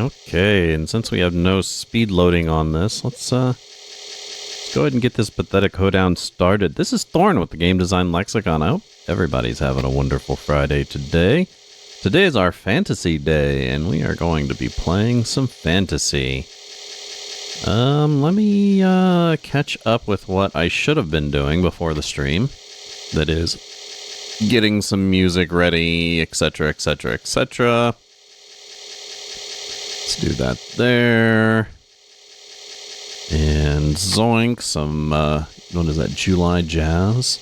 Okay, and since we have no speed loading on this, let's go ahead and get this pathetic hoedown started. This is Thorn with the Game Design Lexicon. I hope everybody's having a wonderful Friday today. Today is our Phantasie day, and we are going to be playing some Phantasie. Let me catch up with what I should have been doing before the stream. That is, getting some music ready, etc., etc., etc. Let's do that there. And zoink, some, what is that, July Jazz?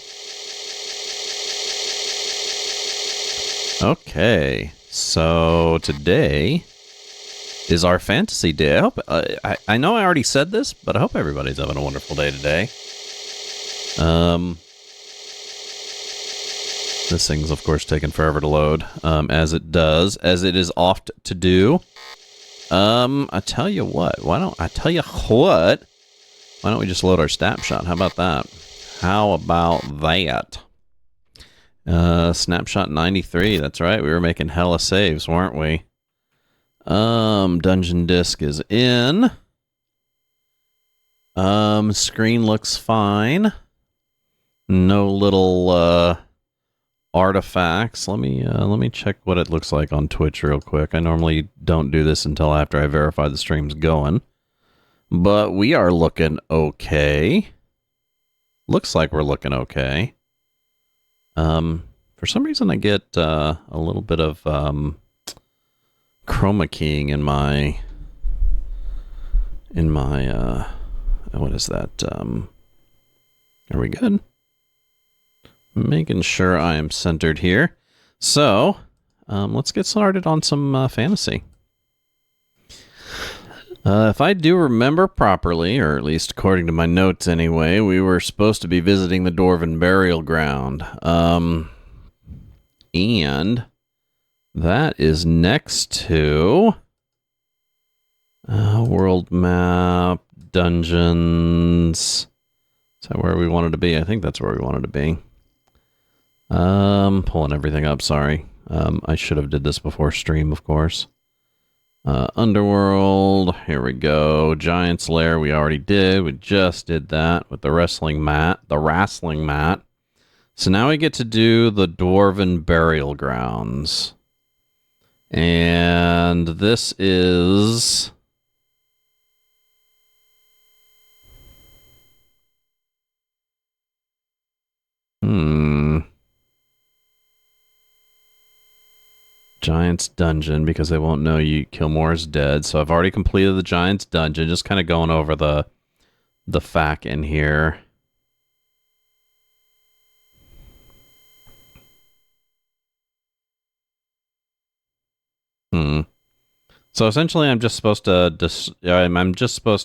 Okay, so today is our Phantasie day. I hope, I know I already said this, but I hope everybody's having a wonderful day today. This thing's, of course, taking forever to load, as it does, as it is oft to do. I tell you what, why don't we just load our snapshot? How about that? Snapshot 93, that's right, we were making hella saves, weren't we? Dungeon disk is in. Screen looks fine. No little, artifacts. Let me check what it looks like on Twitch real quick. I normally don't do this until after I verify the stream's going. But we are looking okay. Looks like we're looking okay. For some reason I get a little bit of chroma keying in my what is that? Are we good? Making sure I am centered here. So, let's get started on some Phantasie. If I do remember properly, or at least according to my notes anyway, we were supposed to be visiting the Dwarven Burial Ground. And that is next to world map, dungeons. Is that where we wanted to be? I think that's where we wanted to be. Pulling everything up, sorry. I should have did this before stream, of course. Underworld, here we go. Giant's Lair, we already did. We just did that with the wrestling mat. So now we get to do the Dwarven Burial Grounds. And this is... Giant's Dungeon, because they won't know you Kilmore's dead. So I've already completed the Giant's Dungeon. Just kind of going over the FAQ in here. So essentially, I'm just supposed to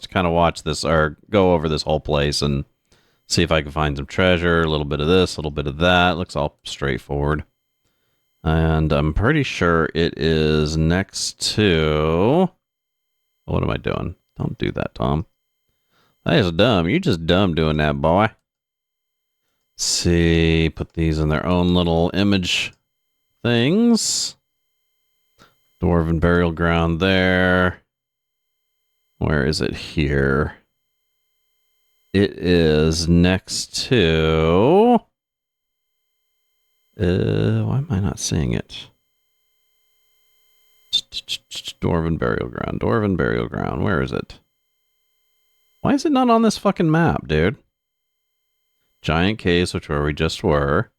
kind of watch this or go over this whole place and see if I can find some treasure. A little bit of this, a little bit of that. Looks all straightforward. And I'm pretty sure it is next to... What am I doing? Don't do that, Tom. That is dumb. You're just dumb doing that, boy. Let's see. Put these in their own little image things. Dwarven Burial Ground there. Where is it here? It is next to... why am I not seeing it? Dwarven Burial Ground. Where is it? Why is it not on this fucking map, dude? Giant Caves, which where we just were.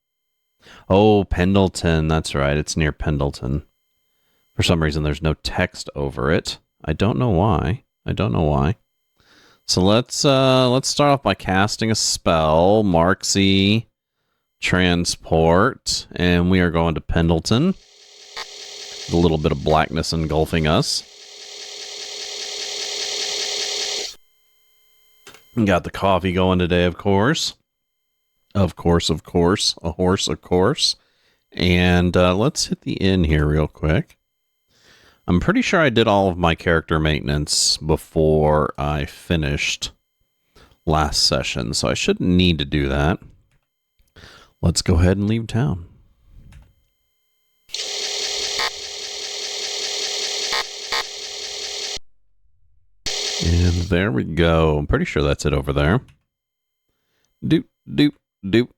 Oh, Pendleton. That's right. It's near Pendleton. For some reason, there's no text over it. I don't know why. So let's start off by casting a spell. Marksy. Transport, and we are going to Pendleton. A little bit of blackness engulfing us. Got the coffee going today, of course. A horse, of course. And let's hit the inn here real quick. I'm pretty sure I did all of my character maintenance before I finished last session, so I shouldn't need to do that. Let's go ahead and leave town. And there we go. I'm pretty sure that's it over there. Doop, doop, doop.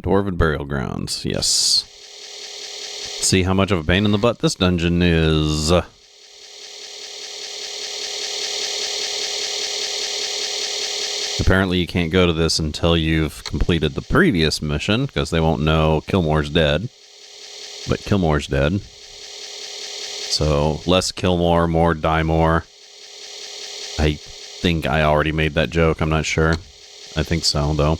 Dwarven Burial Grounds. Yes. See how much of a pain in the butt this dungeon is. Apparently you can't go to this until you've completed the previous mission, because they won't know Kilmore's dead. But Kilmore's dead. So, less Kilmore, more die more. I think I already made that joke, I'm not sure. I think so, though.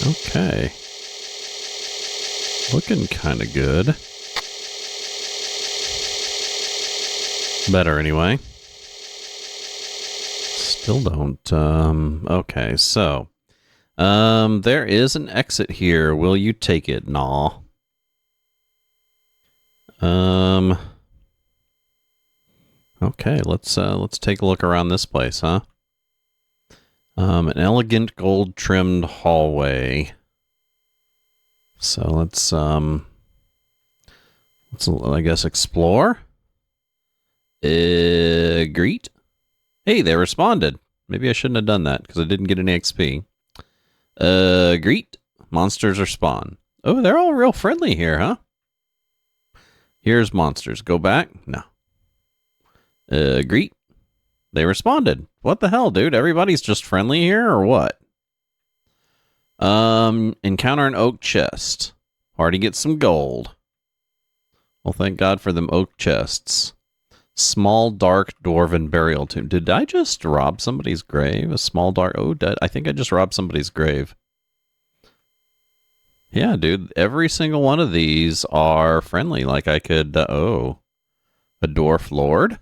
Okay. Looking kind of good. Better anyway. Still don't. Okay, so. There is an exit here. Will you take it? Nah. Okay, let's take a look around this place, huh? An elegant gold-trimmed hallway. So let's I guess, explore? Greet? Hey, they responded. Maybe I shouldn't have done that, because I didn't get any XP. Greet? Monsters or spawn? Oh, they're all real friendly here, huh? Here's monsters. Go back? No. Greet? They responded. What the hell, dude? Everybody's just friendly here, or what? Encounter an oak chest. Already get some gold. Well, thank God for them oak chests. Small, dark, dwarven burial tomb. Did I just rob somebody's grave? A small, dark... Oh, I think I just robbed somebody's grave. Yeah, dude. Every single one of these are friendly. Like I could... oh. A dwarf lord?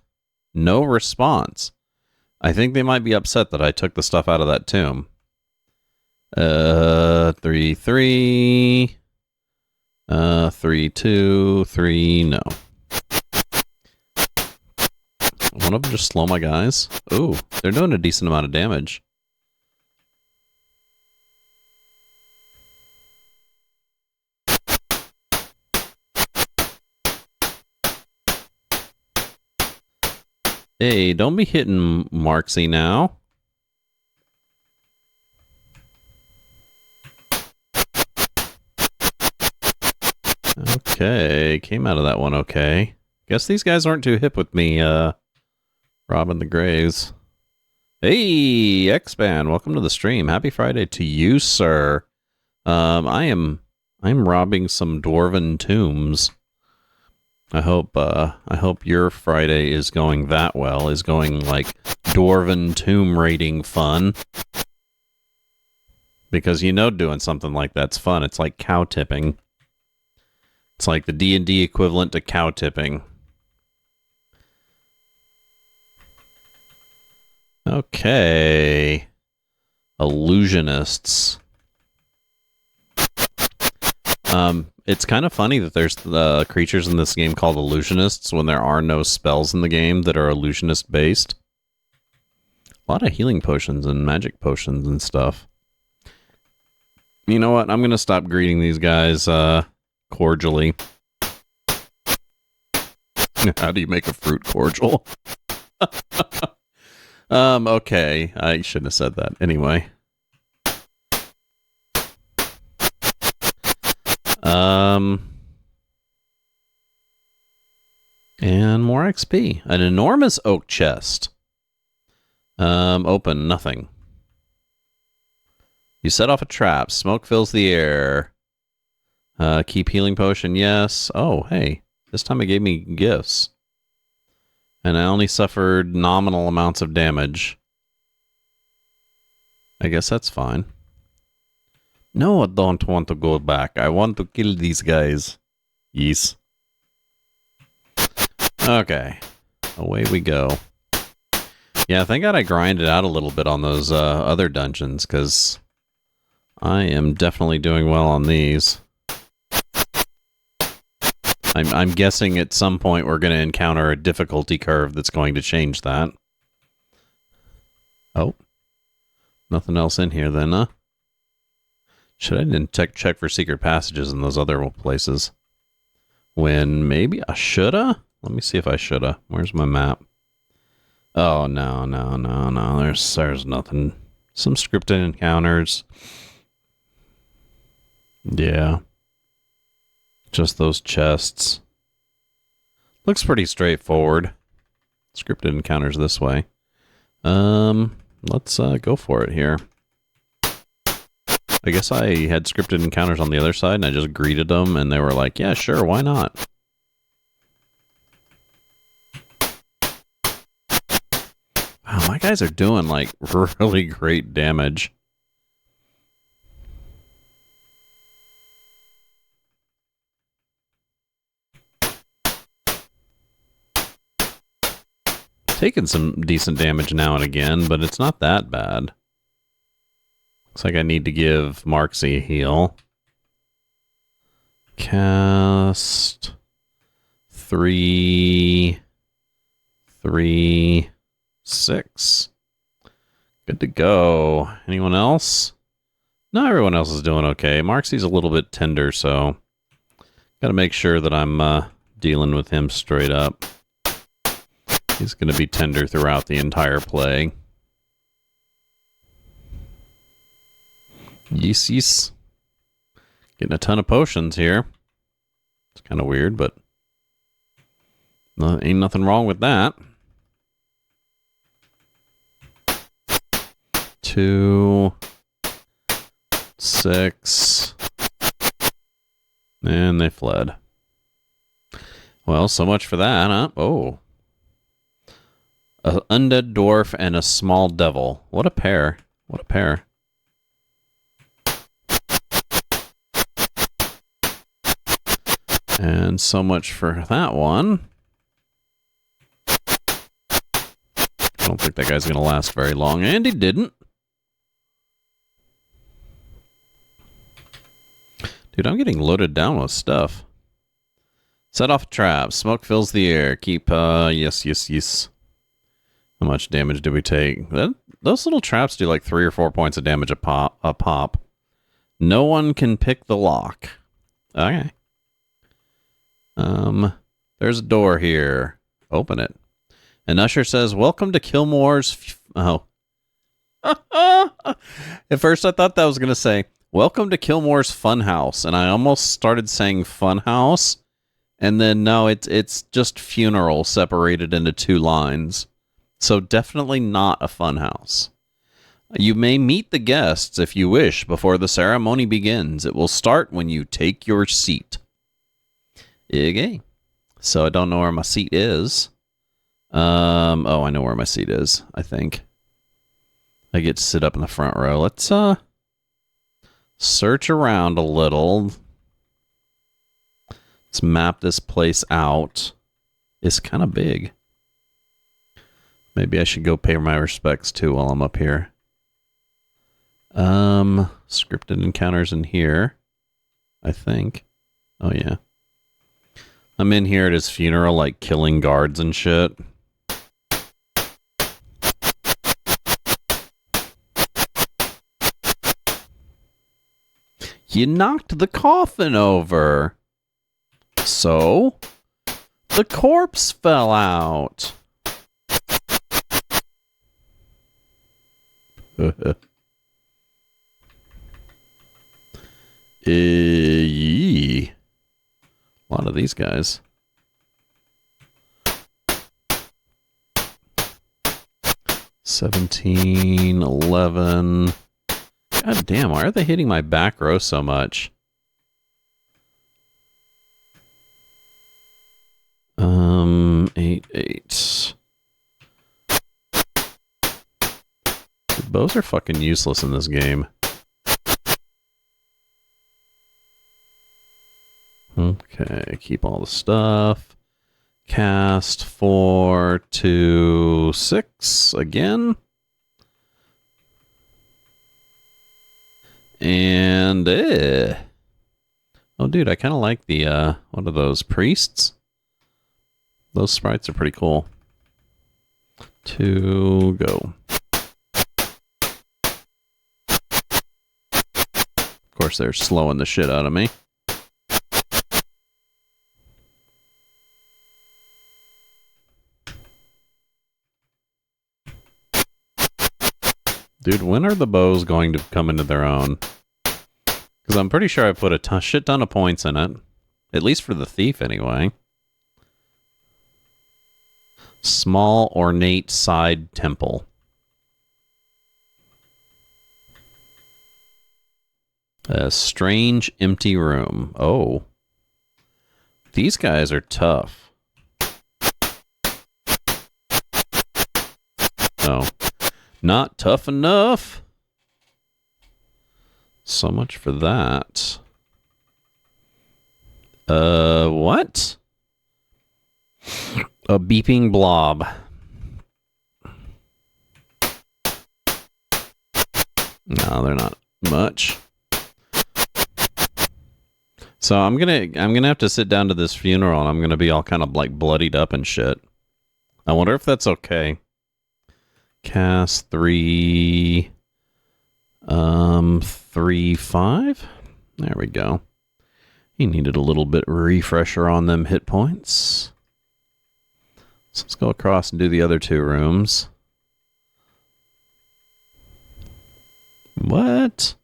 No response. I think they might be upset that I took the stuff out of that tomb. 3, 3. 3, 2, 3, no. One of them just slow my guys. Ooh, they're doing a decent amount of damage. Hey, don't be hitting Marksy now. Okay, came out of that one okay. Guess these guys aren't too hip with me, robbing the graves. Hey, X-Ban, welcome to the stream. Happy Friday to you, sir. I'm robbing some dwarven tombs. I hope your Friday is going that well, is going like dwarven tomb raiding fun. Because you know doing something like that's fun. It's like cow tipping. It's like the D&D equivalent to cow tipping. Okay. Illusionists. It's kind of funny that there's creatures in this game called illusionists when there are no spells in the game that are illusionist based. A lot of healing potions and magic potions and stuff. You know what? I'm going to stop greeting these guys cordially. How do you make a fruit cordial? Okay. I shouldn't have said that. Anyway. And more XP. An enormous oak chest. Open. Nothing. You set off a trap. Smoke fills the air. Keep healing potion. Yes. Oh, hey. This time it gave me gifts. And I only suffered nominal amounts of damage. I guess that's fine. No, I don't want to go back. I want to kill these guys. Yes. Okay. Away we go. Yeah, thank God I grinded out a little bit on those other dungeons, because I am definitely doing well on these. I'm guessing at some point we're going to encounter a difficulty curve that's going to change that. Oh, nothing else in here then, huh? Should I didn't check for secret passages in those other places? When maybe I shoulda? Let me see if I shoulda. Where's my map? Oh, no. There's nothing. Some scripted encounters. Yeah. Just those chests. Looks pretty straightforward. Scripted encounters this way. Let's go for it here. I guess I had scripted encounters on the other side, and I just greeted them, and they were like, yeah, sure, why not? Wow, my guys are doing, like, really great damage. Taking some decent damage now and again, but it's not that bad. Looks like I need to give Marksy a heal. Cast 3, 3, 6. Good to go. Anyone else? No, everyone else is doing okay. Marksy's a little bit tender, so got to make sure that I'm dealing with him straight up. He's going to be tender throughout the entire play. Yeeses. Getting a ton of potions here. It's kind of weird, but ain't nothing wrong with that. 2, 6. And they fled. Well, so much for that, huh? Oh. An undead dwarf and a small devil. What a pair. What a pair. And so much for that one. I don't think that guy's going to last very long. And he didn't. Dude, I'm getting loaded down with stuff. Set off a trap. Smoke fills the air. Keep, yes. How much damage did we take? Those little traps do like 3 or 4 points of damage a pop. No one can pick the lock. Okay. There's a door here. Open it. And Usher says, welcome to Kilmore's... Oh. At first I thought that was going to say, welcome to Kilmore's Funhouse. And I almost started saying Funhouse. And then, no, it's just funeral separated into 2 lines. So definitely not a funhouse. You may meet the guests if you wish before the ceremony begins. It will start when you take your seat. Okay. So I don't know where my seat is. Oh, I know where my seat is, I think. I get to sit up in the front row. Let's search around a little. Let's map this place out. It's kind of big. Maybe I should go pay my respects too while I'm up here. Scripted encounters in here, I think. Oh yeah. I'm in here at his funeral, like killing guards and shit. You knocked the coffin over. So, the corpse fell out. Yee. A lot of these guys. $17, $11. God damn, why are they hitting my back row so much? $8, $8. Dude, bows are fucking useless in this game. Okay, keep all the stuff. Cast 4, 2, 6 again. And oh, dude, I kind of like the what are those, priests? Those sprites are pretty cool. 2, go. course, they're slowing the shit out of me. Dude, when are the bows going to come into their own? Because I'm pretty sure I put a shit ton of points in it. At least for the thief, anyway. Small, ornate side temple. A strange, empty room. Oh. These guys are tough. Oh. Not tough enough. So much for that. What? A beeping blob. No, they're not much. So I'm gonna have to sit down to this funeral and I'm gonna be all kind of like bloodied up and shit. I wonder if that's okay. Cast 3 5. There we go. He needed a little bit refresher on them hit points. So let's go across and do the other 2 rooms. What?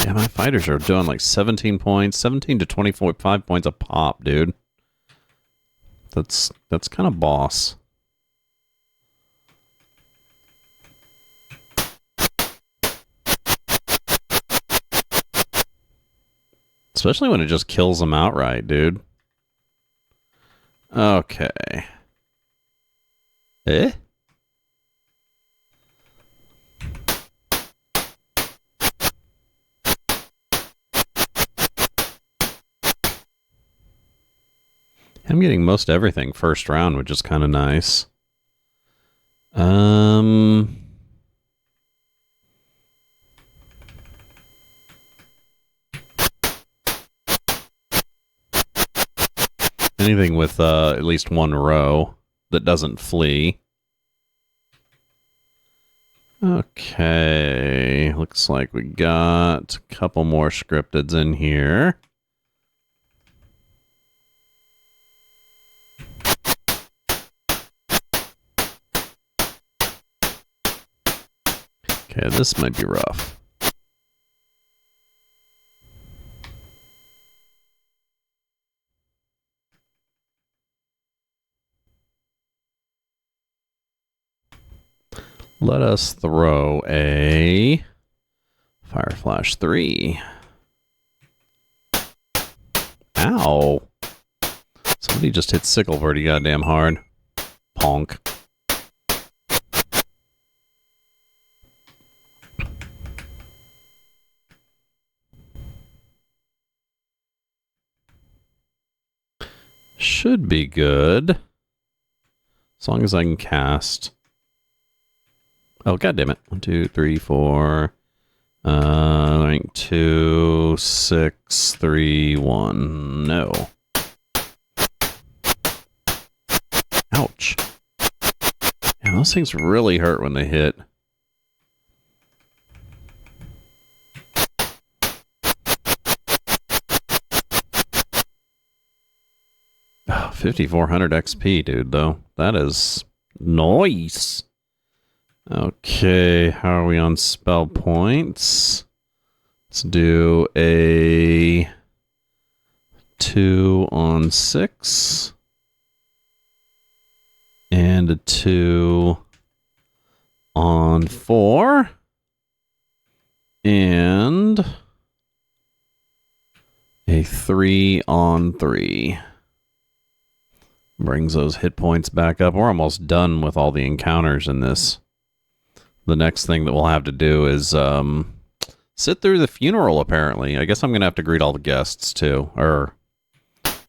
Yeah, my fighters are doing like 17 points, 17 to 25 points a pop, dude. That's kind of boss. Especially when it just kills them outright, dude. Okay. Eh? I'm getting most everything first round, which is kind of nice. Anything with at least 1 row that doesn't flee. Okay, looks like we got a couple more scripteds in here. Okay, this might be rough. Let us throw a Fire Flash 3. Ow. Somebody just hit sickle pretty goddamn hard. Ponk. Should be good. As long as I can cast. Oh, god damn it. 1, 2, 3, 4. Rank 2, 6, 3, 1. No. Ouch. Yeah, those things really hurt when they hit. Oh, 5,400 XP, dude, though. That is nice. Okay, how are we on spell points? Let's do a 2 on 6. And a 2 on 4. And a 3 on 3. Brings those hit points back up. We're almost done with all the encounters in this. The next thing that we'll have to do is sit through the funeral, apparently. I guess I'm going to have to greet all the guests, too. Or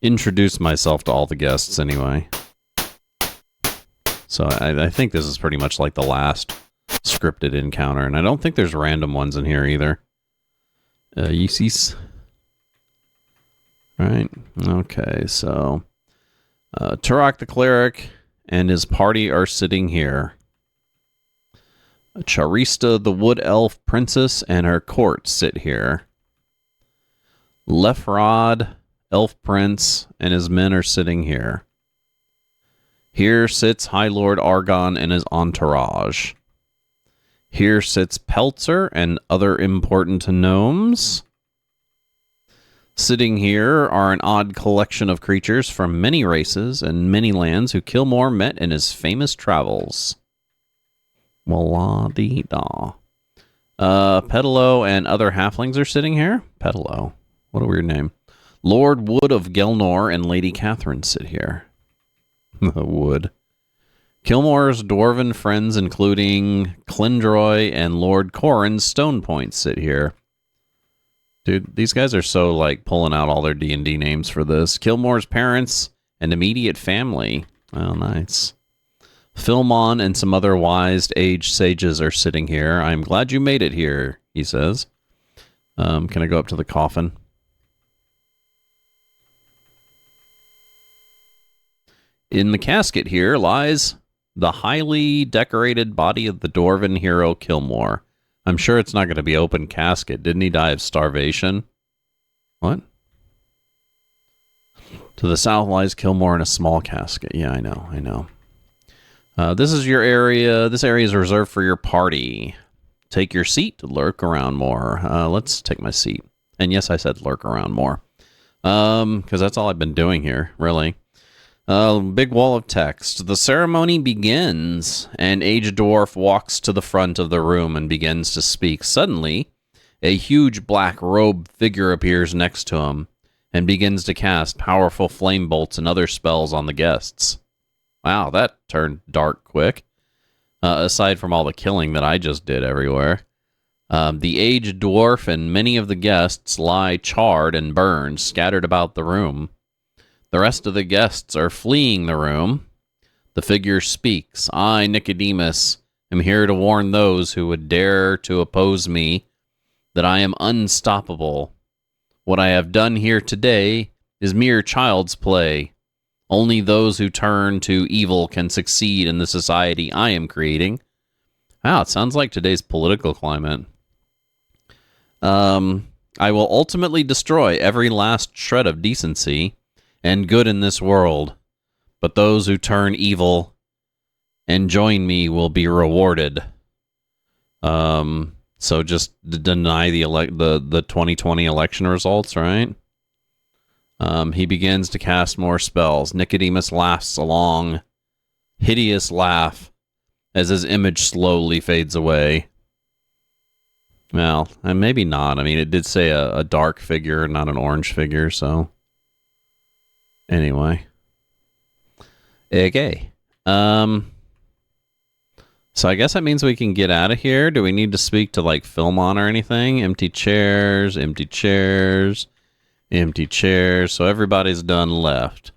introduce myself to all the guests, anyway. So I think this is pretty much like the last scripted encounter. And I don't think there's random ones in here, either. Yeesees. Right. Okay, so Turok the cleric and his party are sitting here. Charista the wood elf princess and her court sit here. Lefrod, elf prince, and his men are sitting here. Here sits High Lord Argon and his entourage. Here sits Peltzer and other important gnomes. Sitting here are an odd collection of creatures from many races and many lands who Kilmore met in his famous travels. Walla-dee-da. Petalo and other halflings are sitting here. Petalo. What a weird name. Lord Wood of Gelnor and Lady Catherine sit here. Wood. Kilmore's dwarven friends, including Clindroy and Lord Corrin's Stone Point, sit here. Dude, these guys are so, like, pulling out all their D&D names for this. Kilmore's parents and immediate family. Oh, nice. Philmon and some other wise-aged sages are sitting here. I'm glad you made it here, he says. Can I go up to the coffin? In the casket here lies the highly decorated body of the dwarven hero Kilmore. I'm sure it's not going to be open casket. Didn't he die of starvation? What? To the south lies Kilmore in a small casket. Yeah, I know. This is your area. This area is reserved for your party. Take your seat to lurk around more. Let's take my seat. And yes, I said lurk around more. Because that's all I've been doing here, really. Big wall of text. The ceremony begins. An aged dwarf walks to the front of the room and begins to speak. Suddenly, a huge black-robed figure appears next to him and begins to cast powerful flame bolts and other spells on the guests. Wow, that turned dark quick. Aside from all the killing that I just did everywhere. The aged dwarf and many of the guests lie charred and burned, scattered about the room. The rest of the guests are fleeing the room. The figure speaks. I, Nikademus, am here to warn those who would dare to oppose me that I am unstoppable. What I have done here today is mere child's play. Only those who turn to evil can succeed in the society I am creating. Wow, it sounds like today's political climate. I will ultimately destroy every last shred of decency and good in this world, but those who turn evil and join me will be rewarded. So just deny the 2020 election results, right? He begins to cast more spells. Nikademus laughs a long, hideous laugh as his image slowly fades away. Well, and maybe not. I mean, it did say a dark figure, not an orange figure, so... Anyway. Okay. So I guess that means we can get out of here. Do we need to speak to, like, Philmon or anything? Empty chairs, empty chairs, empty chairs. So everybody's done left.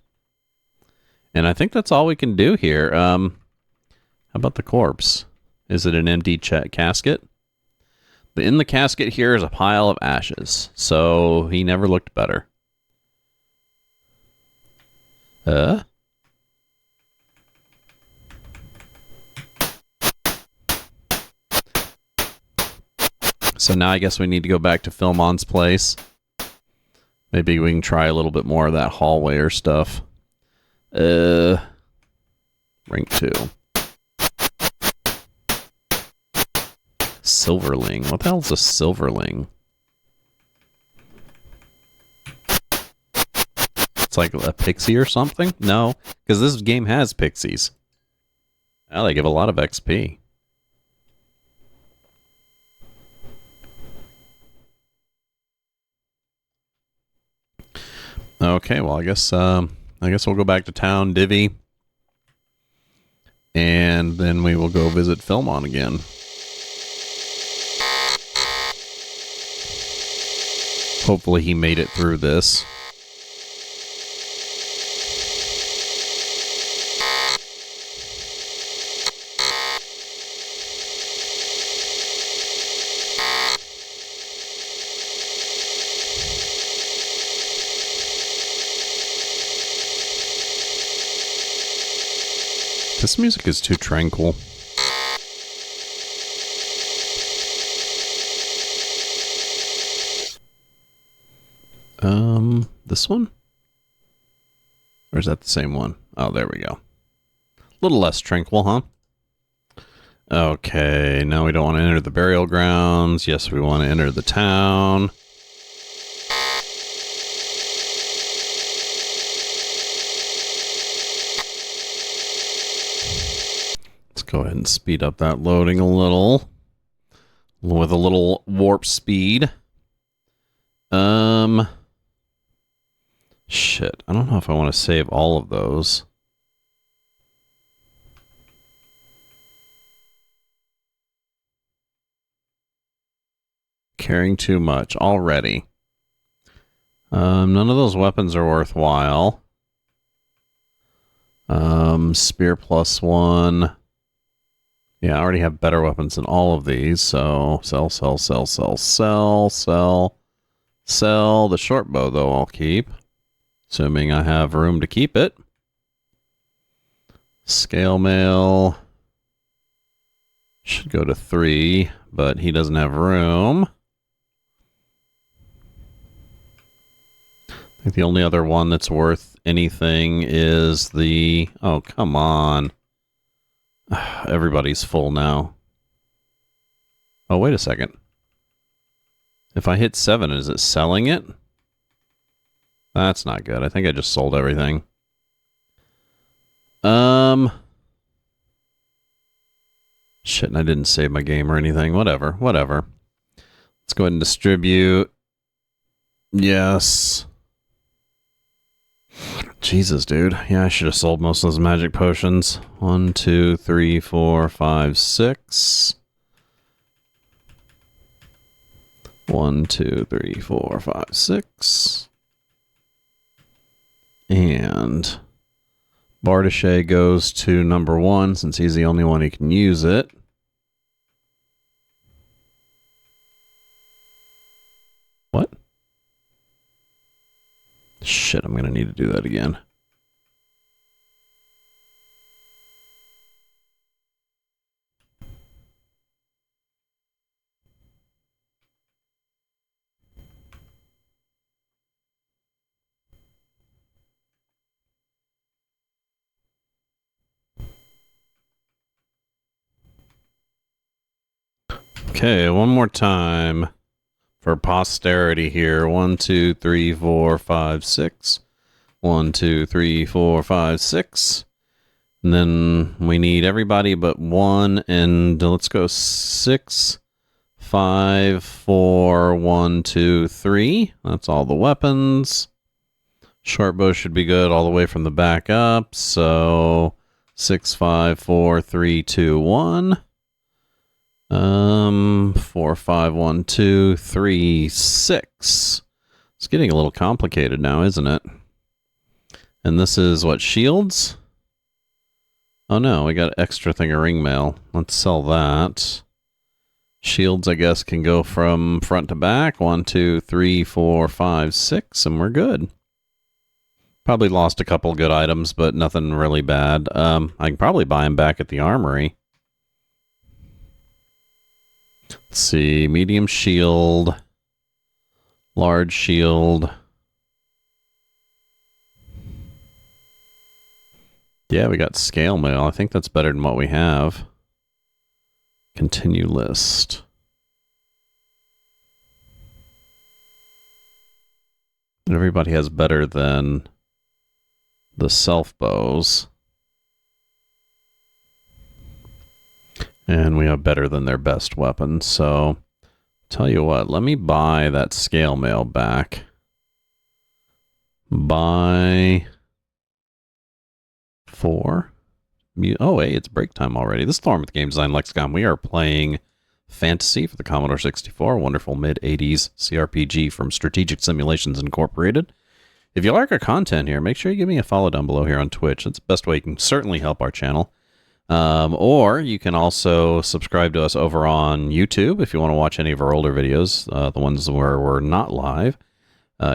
And I think that's all we can do here. How about the corpse? Is it an empty casket? In the casket here is a pile of ashes. So he never looked better. So now I guess we need to go back to Philmon's place. Maybe we can try a little bit more of that hallway or stuff. Rank 2. Silverling. What the hell is a silverling? It's like a pixie or something? No, because this game has pixies. Well, they give a lot of XP. Okay, well, I guess we'll go back to town, Divvy, and then we will go visit Philmon again. Hopefully he made it through this. This music is too tranquil. This one? Or is that the same one? Oh, there we go. A little less tranquil, huh? Okay, now we don't want to enter the burial grounds. Yes, we want to enter the town. Let's go ahead and speed up that loading a little. With a little warp speed. Shit, I don't know if I want to save all of those. Caring too much already. None of those weapons are worthwhile. Spear +1. Yeah, I already have better weapons than all of these, so sell. The short bow, though, I'll keep. Assuming I have room to keep it. Scale mail. Should go to 3, but he doesn't have room. I think the only other one that's worth anything is the... Oh, come on. Everybody's full now. Oh, wait a second. If I hit 7, is it selling it? That's not good. I think I just sold everything. Shit, and I didn't save my game or anything. Whatever. Let's go ahead and distribute. Yes. Jesus, dude. Yeah, I should have sold most of those magic potions. 1, 2, 3, 4, 5, 6. 1, 2, 3, 4, 5, 6. And Bardache goes to number 1 since he's the only one who can use it. What? Shit, I'm going to need to do that again. Okay, one more time for posterity here. 1, 2, 3, 4, 5, 6. 1, 2, 3, 4, 5, 6. And then we need everybody but 1, and let's go 6, 5, 4, 1, 2, 3. That's all the weapons. Short bow should be good all the way from the back up. So 6, 5, 4, 3, 2, 1. 4, 5, 1, 2, 3, 6. It's getting a little complicated now, isn't it? And this is what, shields? Oh no, we got extra thing of ring mail. Let's sell that. Shields, I guess, can go from front to back. 1, 2, 3, 4, 5, 6, and we're good. Probably lost a couple good items, but nothing really bad. I can probably buy them back at the armory. Let's see, medium shield, large shield. Yeah, we got scale mail. I think that's better than what we have. Continue list. Everybody has better than the self bows. And we have better than their best weapons. So, tell you what, let me buy that scale mail back. Buy 4. Oh, hey, it's break time already. This is Thorn with Game Design Lexicon. We are playing Phantasie for the Commodore 64, a wonderful mid-80s CRPG from Strategic Simulations Incorporated. If you like our content here, make sure you give me a follow down below here on Twitch. That's the best way you can certainly help our channel. Or you can also subscribe to us over on YouTube if you want to watch any of our older videos, the ones where we're not live.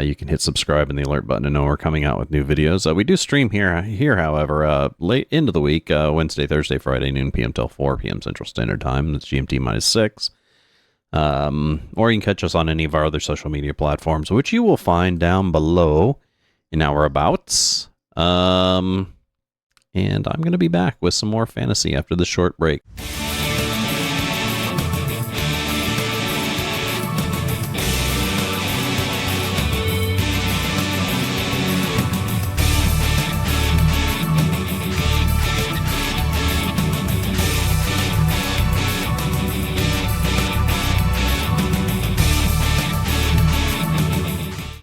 You can hit subscribe and the alert button to know we're coming out with new videos. We do stream here, however, late into the week, Wednesday, Thursday, Friday, noon p.m. till 4 p.m. Central Standard Time. That's GMT -6. Or you can catch us on any of our other social media platforms, which you will find down below in our abouts. And I'm going to be back with some more Phantasie after this short break.